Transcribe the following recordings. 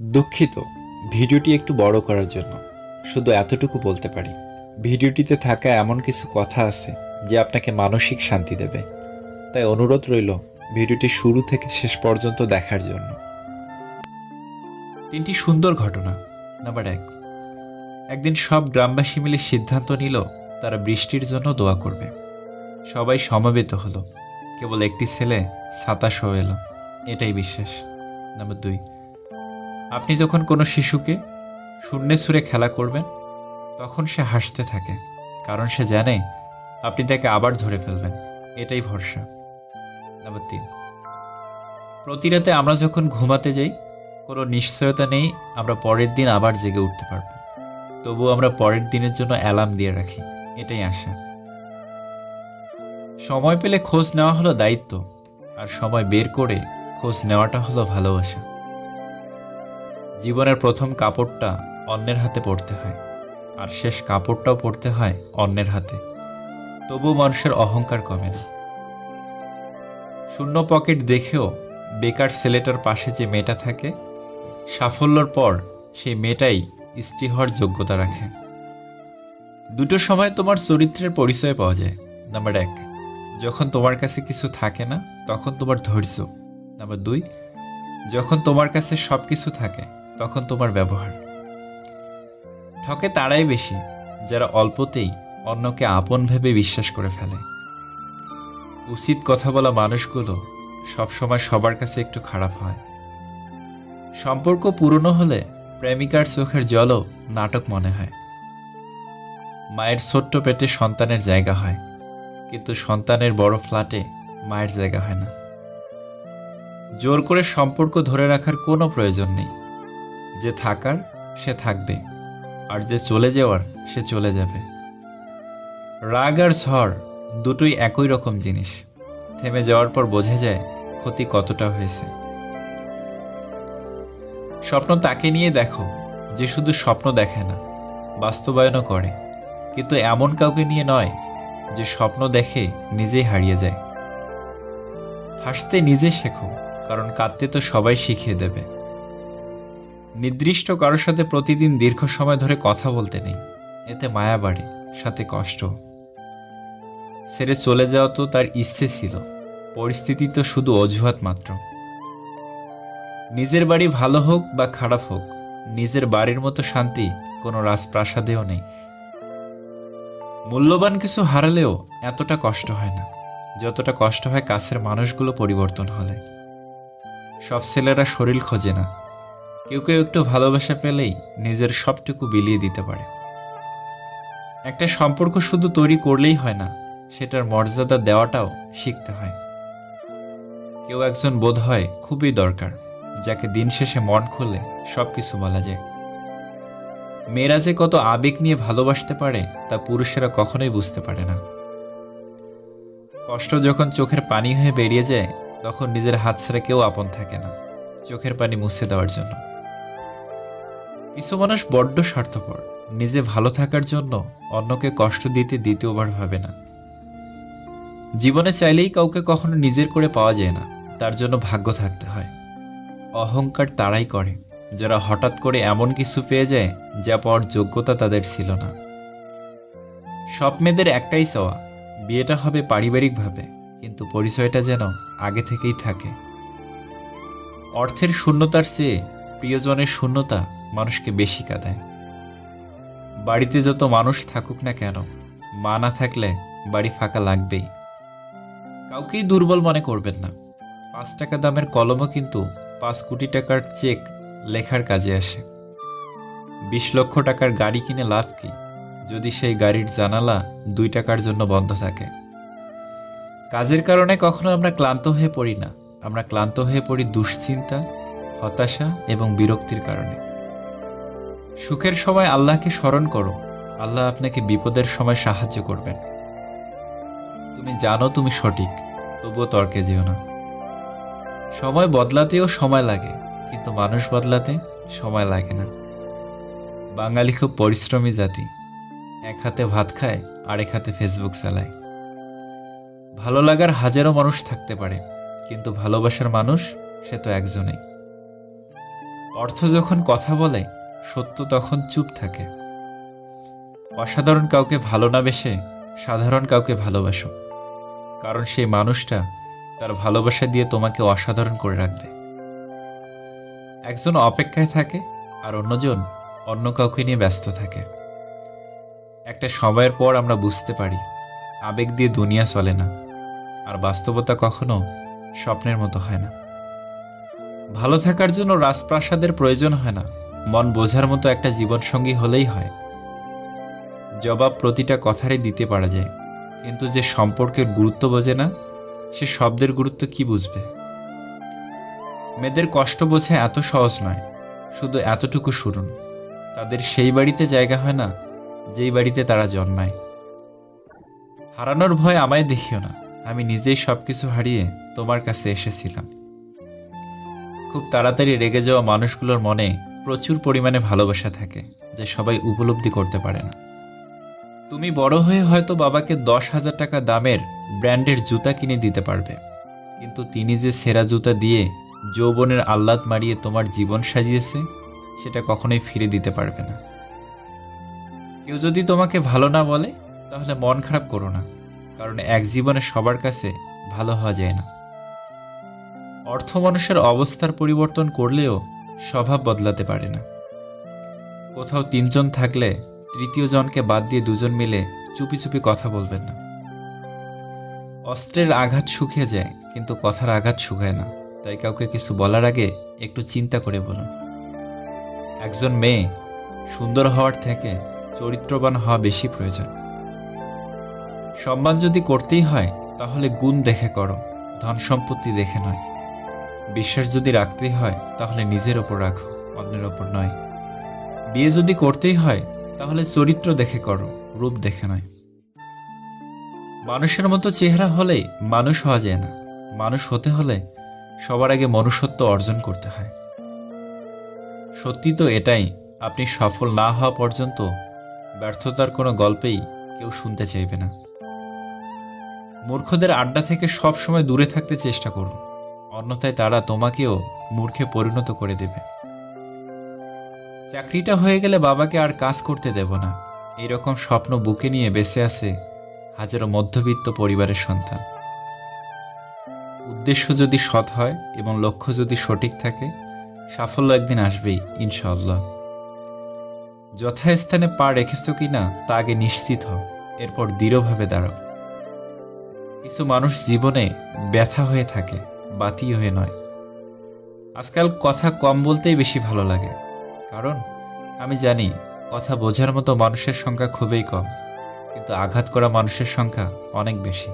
দুঃখিত, ভিডিওটি একটু বড় করার জন্য। শুধু এতটুকু বলতে পারি, ভিডিওটিতে থাকা এমন কিছু কথা আছে যে আপনাকে মানসিক শান্তি দেবে। তাই অনুরোধ রইল ভিডিওটি শুরু থেকে শেষ পর্যন্ত দেখার জন্য। 3টি সুন্দর ঘটনা। নাম্বার 1, একদিন সব গ্রামবাসী মিলে সিদ্ধান্ত নিল তারা বৃষ্টির জন্য দোয়া করবে। সবাই সমবেত হলো, কেবল একটি ছেলে ছাতা সহ এলো, এটাই বিশ্বাস। নাম্বার 2, আপনি যখন কোনো শিশুকে শূন্যে ছুঁড়ে খেলা করবেন তখন সে হাসতে থাকে, কারণ সে জানে আপনি তাকে আবার ধরে ফেলবেন, এটাই ভরসা। নাম্বার 3, প্রতি রাতে আমরা যখন ঘুমাতে যাই কোনো নিশ্চয়তা নেই আমরা পরের দিন আবার জেগে উঠতে পারবো, তবুও আমরা পরের দিনের জন্য অ্যালার্ম দিয়ে রাখি, এটাই আশা। সময় পেলে খোঁজ নেওয়া হলো দায়িত্ব, আর সময় বের করে খোঁজ নেওয়াটা হলো ভালোবাসা। জীবনের প্রথম কাপড়টা অন্যের হাতে পড়তে হয়, আর শেষ কাপড়টাও পড়তে হয় অন্যের হাতে, তবুও মানুষের অহংকার কমে না। শূন্য পকেট দেখেও বেকার ছেলেটার পাশে যে মেয়েটা থাকে, সাফল্যর পর সেই মেয়েটাই স্ত্রী হওয়ার যোগ্যতা রাখে। দুটো সময় তোমার চরিত্রের পরিচয় পাওয়া যায়। নাম্বার 1, যখন তোমার কাছে কিছু থাকে না তখন তোমার ধৈর্য। নাম্বার 2, যখন তোমার কাছে সব কিছু থাকে তখন তোমার ব্যবহার। ঠকে তারাই বেশি যারা অল্পতেই অন্যকে আপন ভেবে বিশ্বাস করে ফেলে। উচিত কথা বলা মানুষগুলো সবসময় সবার কাছে একটু খারাপ হয়। সম্পর্ক পুরনো হলে প্রেমিকার চোখের জলও নাটক মনে হয়। মায়ের ছোট্ট পেটে সন্তানের জায়গা হয়, কিন্তু সন্তানের বড় ফ্ল্যাটে মায়ের জায়গা হয় না। জোর করে সম্পর্ক ধরে রাখার কোনো প্রয়োজন নেই। যে থাকার সে থাকবে, আর যে চলে যাওয়ার সে চলে যাবে। রাগ আর ঝড় দুটোই একই রকম জিনিস, থেমে যাওয়ার পর বোঝা যায় ক্ষতি কতটা হয়েছে। স্বপ্ন তাকে নিয়ে দেখো যে শুধু স্বপ্ন দেখে না, বাস্তবায়নও করে, কিন্তু এমন কাউকে নিয়ে নয় যে স্বপ্ন দেখে নিজেই হারিয়ে যায়। হাসতে নিজে শেখো, কারণ কাঁদতে তো সবাই শিখিয়ে দেবে। নির্দিষ্ট কারোর সাথে প্রতিদিন দীর্ঘ সময় ধরে কথা বলতে নেই, এতে মায়া বাড়ে, সাথে কষ্ট। ছেড়ে চলে যাওয়া তো তার ইচ্ছে ছিল, পরিস্থিতি তো শুধু অজুহাত মাত্র। নিজের বাড়ি ভালো হোক বা খারাপ হোক, নিজের বাড়ির মতো শান্তি কোনো রাজপ্রাসাদেও নেই। মূল্যবান কিছু হারালেও এতটা কষ্ট হয় না যতটা কষ্ট হয় কাছের মানুষগুলো পরিবর্তন হলে। সব ছেলেরা শরীর খোঁজে না, কেউ কেউ একটু ভালোবাসা পেলেই নিজের সবটুকু বিলিয়ে দিতে পারে। একটা সম্পর্ক শুধু তৈরি করলেই হয় না, সেটার মর্যাদা দেওয়াটাও শিখতে হয়। কেউ একজন বোধ হয় খুবই দরকার, যাকে দিন শেষে মন খুলে সবকিছু বলা যায়। মেয়েরা যে কত আবেগ নিয়ে ভালোবাসতে পারে তা পুরুষেরা কখনোই বুঝতে পারে না। কষ্ট যখন চোখের পানি হয়ে বেরিয়ে যায় তখন নিজের হাত ছেড়ে কেউ আপন থাকে না চোখের পানি মুছে দেওয়ার জন্য। কিছু মানুষ বড্ড স্বার্থপর, নিজে ভালো থাকার জন্য অন্যকে কষ্ট দিতে দ্বিতীয়বার ভাবে না। জীবনে চাইলেই কাউকে কখনো নিজের করে পাওয়া যায় না, তার জন্য ভাগ্য থাকতে হয়। অহংকার তারাই করে যারা হঠাৎ করে এমন কিছু পেয়ে যায় যা পাওয়ার যোগ্যতা তাদের ছিল না। সব মেয়েদের একটাই চাওয়া, বিয়েটা হবে পারিবারিকভাবে, কিন্তু পরিচয়টা যেন আগে থেকেই থাকে। অর্থের শূন্যতার চেয়ে প্রিয়জনের শূন্যতা মানুষকে বেশি কাঁদায়। বাড়িতে যত মানুষ থাকুক না কেন, মা না থাকলে বাড়ি ফাঁকা লাগবেই। কাউকেই দুর্বল মনে করবেন না। 5 টাকা দামের কলমও কিন্তু 5 কোটি টাকার চেক লেখার কাজে আসে। 20 লক্ষ টাকার গাড়ি কিনে লাভ কি যদি সেই গাড়ির জানালা 2 টাকার জন্য বন্ধ থাকে? কাজের কারণে কখনো আমরা ক্লান্ত হয়ে পড়ি না, আমরা ক্লান্ত হয়ে পড়ি দুশ্চিন্তা, হতাশা এবং বিরক্তির কারণে। সুখের সময় আল্লাহকে স্মরণ করো, আল্লাহ আপনাকে বিপদের সময় সাহায্য করবেন। তুমি জানো তুমি সঠিক, তবুও তর্কে যেও না। সময় বদলাতেও সময় লাগে, কিন্তু মানুষ বদলাতে সময় লাগে না। বাঙালি খুব পরিশ্রমী জাতি, এক হাতে ভাত খায় আরেক হাতে ফেসবুক চালায়। ভালো লাগার হাজারো মানুষ থাকতে পারে, কিন্তু ভালোবাসার মানুষ সে তো একজনেই। অর্থ যখন কথা বলে, সত্য তখন চুপ থাকে। অসাধারণ কাউকে ভালো না বেসে সাধারণ কাউকে ভালোবাসো, কারণ সেই মানুষটা তার ভালোবাসা দিয়ে তোমাকে অসাধারণ করে রাখবে। একজন অপেক্ষায় থাকে আর অন্যজন অন্য কাউকে নিয়ে ব্যস্ত থাকে। একটা সময়ের পর আমরা বুঝতে পারি আবেগ দিয়ে দুনিয়া চলে না, আর বাস্তবতা কখনো স্বপ্নের মতো হয় না। ভালো থাকার জন্য রাজপ্রাসাদের প্রয়োজন হয় না, মন বোঝার মতো একটা জীবনসঙ্গী হলেই হয়। জবাব প্রতিটা কথারই দিতে পারা যায়, কিন্তু যে সম্পর্কের গুরুত্ব বোঝে না, সে শব্দের গুরুত্ব কি বুঝবে? মেয়েদের কষ্ট বোঝা এত সহজ নয়, শুধু এতটুকু শুনুন, তাদের সেই বাড়িতে জায়গা হয় না যেই বাড়িতে তারা জন্মায়। হারানোর ভয় আমায় দেখিও না, আমি নিজেই সবকিছু হারিয়ে তোমার কাছে এসেছিলাম। খুব তাড়াতাড়ি রেগে যাওয়া মানুষগুলোর মনে প্রচুর পরিমাণে ভালোবাসা থাকে, যা সবাই উপলব্ধি করতে পারে না। তুমি বড় হয়ে হয়তো বাবাকে 10,000 টাকা দামের ব্র্যান্ডের জুতা কিনে দিতে পারবে, কিন্তু তিনি যে সেরা জুতা দিয়ে যৌবনের আহ্লাদ মারিয়ে তোমার জীবন সাজিয়েছে, সেটা কখনোই ফিরে দিতে পারবে না। কেউ যদি তোমাকে ভালো না বলে, তাহলে মন খারাপ করো না, কারণ এক জীবনে সবার কাছে ভালো হওয়া যায় না। অর্থ মানুষের অবস্থার পরিবর্তন করলেও স্বভাব বদলাতে পারে না। কোথাও 3 জন থাকলে তৃতীয় জনকে বাদ দিয়ে 2 জন মিলে চুপি চুপি কথা বলবেন না। অস্ত্রের আঘাত শুকিয়ে যায়, কিন্তু কথার আঘাত শুকায় না, তাই কাউকে কিছু বলার আগে একটু চিন্তা করে বলুন। একজন মেয়ে সুন্দর হওয়ার থেকে চরিত্রবান হওয়া বেশি প্রয়োজন। সম্মান যদি করতেই হয়, তাহলে গুণ দেখে করো, ধন সম্পত্তি দেখে নয়। বিশ্বাস যদি রাখতেই হয়, তাহলে নিজের ওপর রাখো, অন্যের ওপর নয়। বিয়ে যদি করতেই হয়, তাহলে চরিত্র দেখে করো, রূপ দেখে নয়। মানুষের মতো চেহারা হলেই মানুষ হওয়া যায় না, মানুষ হতে হলে সবার আগে মনুষ্যত্ব অর্জন করতে হয়। সত্যি তো এটাই, আপনি সফল না হওয়া পর্যন্ত ব্যর্থতার কোনো গল্পেই কেউ শুনতে চাইবে না। মূর্খদের আড্ডা থেকে সব সময় দূরে থাকতে চেষ্টা করুন, অন্যথায় তারা তোমাকেও মূর্খে পরিণত করে দেবে। চাকরিটা হয়ে গেলে বাবাকে আর কাজ করতে দেব না, এরকম স্বপ্ন বুকে নিয়ে বেঁচে আছে হাজারো মধ্যবিত্ত পরিবারের সন্তান। উদ্দেশ্য যদি সৎ হয় এবং লক্ষ্য যদি সঠিক থাকে, সাফল্য একদিন আসবেই ইনশাআল্লাহ। যথাস্থানে পা রেখেছ কিনা তা আগে নিশ্চিত হও, এরপর দৃঢ়ভাবে দাঁড়াও। কিছু মানুষ জীবনে ব্যথা হয়ে থাকে, বাতি হয়ে নয়। আজকাল কথা কম বলতেই বেশি ভালো লাগে, কারণ আমি জানি কথা বোঝার মতো মানুষের সংখ্যা খুবই কম, কিন্তু আঘাত করা মানুষের সংখ্যা অনেক বেশি।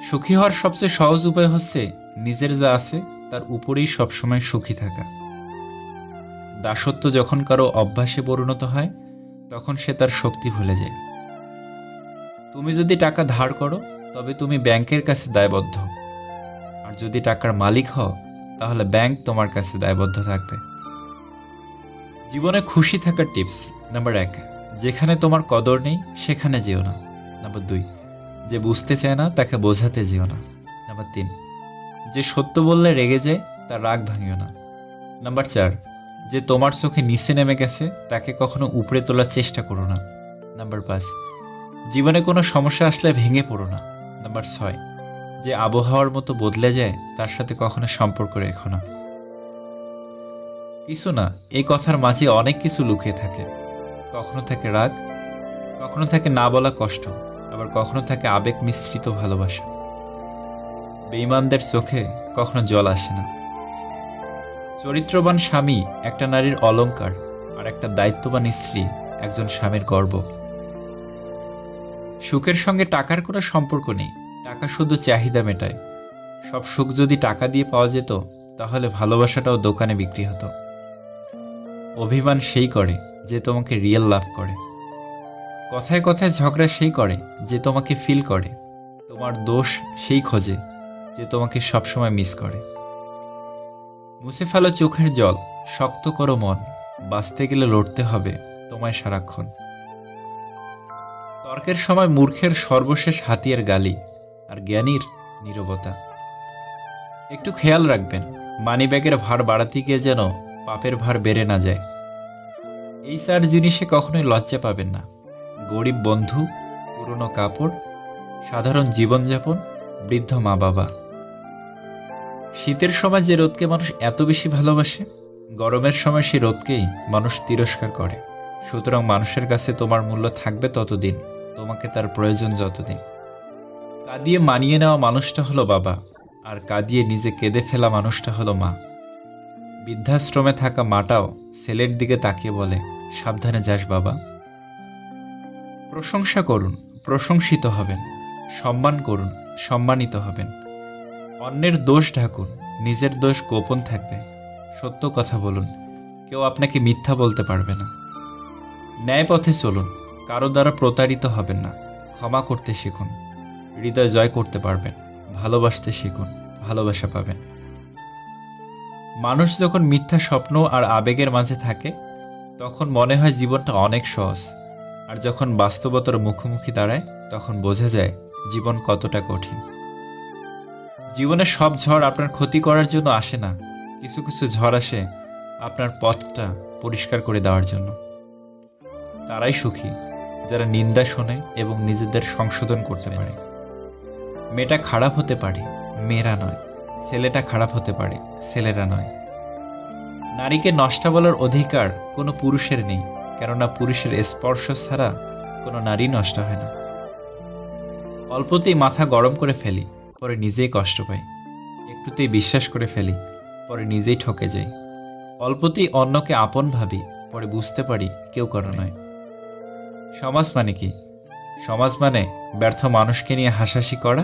সুখী হওয়ার সবচেয়ে সহজ উপায় হচ্ছে নিজের যা আছে তার উপরেই সবসময় সুখী থাকা। দাসত্ব যখন কারো অভ্যাসে পরিণত হয়, তখন সে তার শক্তি ভুলে যায়। তুমি যদি টাকা ধার করো, তবে তুমি ব্যাংকের কাছে দায়বদ্ধ, আর যদি টাকার মালিক হও, তাহলে ব্যাংক তোমার কাছে দায়বদ্ধ থাকবে। জীবনে খুশি থাকার টিপস নাম্বার 1, যেখানে তোমার কদর নেই সেখানে যেও না। নাম্বার 2, যে বুঝতে চায় না তাকে বোঝাতে যেও না। নাম্বার 3, যে সত্য বললে রেগে যায় তার রাগ ভাঙিও না। নাম্বার 4, যে তোমার চোখে নিচে নেমে গেছে তাকে কখনো উপরে তোলার চেষ্টা করো না। নাম্বার 5, জীবনে কোনো সমস্যা আসলে ভেঙে পড়ো না। নাম্বার 6, যে আবহাওয়ার মতো বদলে যায় তার সাথে কখনো সম্পর্ক রেখো না। কিছু না, এই কথার মাঝে অনেক কিছু লুকিয়ে থাকে। কখনো থাকে রাগ, কখনো থাকে না বলা কষ্ট, আবার কখনো থাকে আবেগ মিশ্রিত ভালোবাসা। বেঈমানদের চোখে কখনো জল আসে না। চরিত্রবান স্বামী একটা নারীর অলংকার, আর একটা দায়িত্ববান স্ত্রী একজন স্বামীর গর্ব। সুখের সঙ্গে টাকার কোনো সম্পর্ক নেই, টাকা শুধু চাহিদা মেটায়। সব সুখ যদি টাকা দিয়ে পাওয়া যেত, তাহলে ভালোবাসাটাও দোকানে বিক্রি হতো। অভিমান সেই করে যে তোমাকে রিয়েল লাভ করে। কথায় কথায় ঝগড়া সেই করে যে তোমাকে ফিল করে। তোমার দোষ সেই খোঁজে যে তোমাকে সবসময় মিস করে। মুছে ফেলো চোখের জল, শক্ত করো মন, বাঁচতে গেলে লড়তে হবে তোমায় সারাক্ষণ। তর্কের সময় মূর্খের সর্বশেষ হাতিয়ার গালি, আর জ্ঞানীর নীরবতা। একটু খেয়াল রাখবেন, মানিব্যাগের ভার বাড়াতে গিয়ে যেন পাপের ভার বেড়ে না যায়। এই 4 জিনিসে কখনোই লজ্জা পাবেন না। গরিব বন্ধু, পুরনো কাপড়, সাধারণ জীবনযাপন, বৃদ্ধ মা বাবা। শীতের সময় যে রোদকে মানুষ এত বেশি ভালোবাসে, গরমের সময় সেই রোদকেই মানুষ তিরস্কার করে। সুতরাং মানুষের কাছে তোমার মূল্য থাকবে ততদিন, তোমাকে তার প্রয়োজন যতদিন। কাঁদিয়ে মানিয়ে নেওয়া মানুষটা হলো বাবা, আর কাঁদিয়ে নিজে কেঁদে ফেলা মানুষটা হলো মা। বৃদ্ধাশ্রমে থাকা মাটাও ছেলের দিকে তাকিয়ে বলে, সাবধানে যাস বাবা। প্রশংসা করুন, প্রশংসিত হবেন। সম্মান করুন, সম্মানিত হবেন। অন্যের দোষ ঢাকুন, নিজের দোষ গোপন থাকবে। সত্য কথা বলুন, কেউ আপনাকে মিথ্যা বলতে পারবে না। ন্যায় পথে চলুন, কারো দ্বারা প্রতারিত হবেন না। ক্ষমা করতে শিখুন, হৃদয় জয় করতে পারবেন। ভালোবাসতে শিখুন, ভালোবাসা পাবেন। মানুষ যখন মিথ্যা স্বপ্ন আর আবেগের মাঝে থাকে, তখন মনে হয় জীবনটা অনেক সহজ। আর যখন বাস্তবতার মুখোমুখি দাঁড়ায়, তখন বোঝা যায় জীবন কতটা কঠিন। জীবনে সব ঝড় আপনার ক্ষতি করার জন্য আসে না। কিছু কিছু ঝড় আসে আপনার পথটা পরিষ্কার করে দেওয়ার জন্য। তারাই সুখী যারা নিন্দা শোনে এবং নিজেদের সংশোধন করতে পারে। মেয়েটা খারাপ হতে পারে, মেয়েরা নয়। ছেলেটা খারাপ হতে পারে, ছেলেরা নয়। নারীকে নষ্টা বলার অধিকার কোনো পুরুষের নেই, কেননা পুরুষের স্পর্শ ছাড়া কোনো নারী নষ্ট হয় না। অল্পতেই মাথা গরম করে ফেলি, পরে নিজেই কষ্ট পাই। একটুতেই বিশ্বাস করে ফেলি, পরে নিজেই ঠকে যাই। অল্পতেই অন্যকে আপন ভাবি, পরে বুঝতে পারি কেউ কারো নয়। সমাজ মানে কি? সমাজ মানে ব্যর্থ মানুষকে নিয়ে হাসাহাসি করা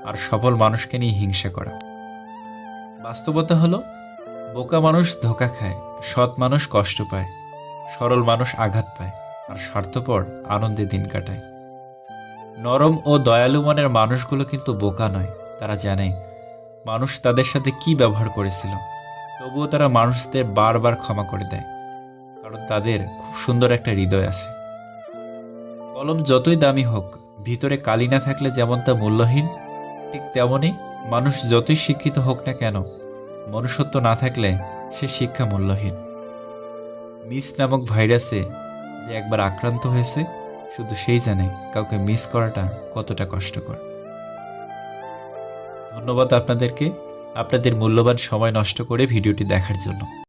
আর সফল মানুষকে নিয়ে হিংসা করা। বাস্তবতা হলো, বোকা মানুষ ধোঁকা খায়, সৎ মানুষ কষ্ট পায়, সরল মানুষ আঘাত পায়, আর স্বার্থপর আনন্দে দিন কাটায়। নরম ও দয়ালু মনের মানুষগুলো কিন্তু বোকা নয়। তারা জানে মানুষ তাদের সাথে কি ব্যবহার করেছিল, তবুও তারা মানুষদের বারবার ক্ষমা করে দেয়, কারণ তাদের খুব সুন্দর একটা হৃদয় আছে। কলম যতই দামি হোক, ভিতরে কালি না থাকলে যেমন তা মূল্যহীন, ঠিক তেমনই মানুষ যতই শিক্ষিত হোক না কেন, মনুষ্যত্ব না থাকলে সে শিক্ষা মূল্যহীন। মিস নামক ভাইরাসে যে একবার আক্রান্ত হয়েছে, শুধু সেই জানে কাউকে মিস করাটা কতটা কষ্টকর। ধন্যবাদ আপনাদেরকে, আপনাদের মূল্যবান সময় নষ্ট করে ভিডিওটি দেখার জন্য।